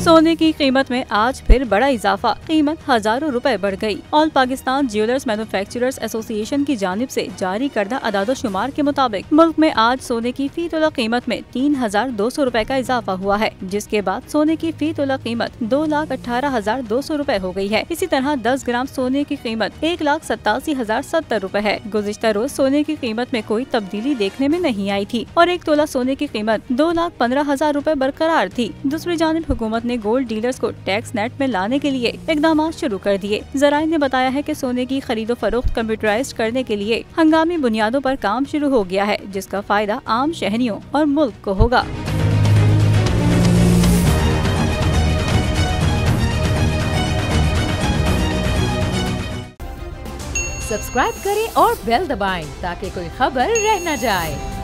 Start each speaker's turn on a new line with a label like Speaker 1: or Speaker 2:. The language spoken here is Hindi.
Speaker 1: सोने की कीमत में आज फिर बड़ा इजाफा, कीमत हजारों रुपए बढ़ गई। All Pakistan jewellers manufacturers association की जानिब से जारी करदा अदाद-ओ-शुमार के मुताबिक मुल्क में आज सोने की फी तोला कीमत में 3,200 रुपए का इजाफा हुआ है, जिसके बाद सोने की फी तोला कीमत 2,18,200 रुपए हो गई है। इसी तरह 10 ग्राम सोने की कीमत 1,87,070 रुपए है। गुज़िश्ता रोज सोने की कीमत में कोई तब्दीली देखने में नहीं आई थी और 1 तोला सोने की कीमत 2,15,000 रुपए बरकरार थी। दूसरी जानिब हुकूमत ने गोल्ड डीलर्स को टैक्स नेट में लाने के लिए इकदाम शुरू कर दिए। ज़राए ने बताया है कि सोने की खरीदो फरोख्त कंप्यूटराइज्ड करने के लिए हंगामी बुनियादों पर काम शुरू हो गया है, जिसका फायदा आम शहरियों और मुल्क को होगा।
Speaker 2: सब्सक्राइब करें और बेल दबाएं ताकि कोई खबर रह न जाए।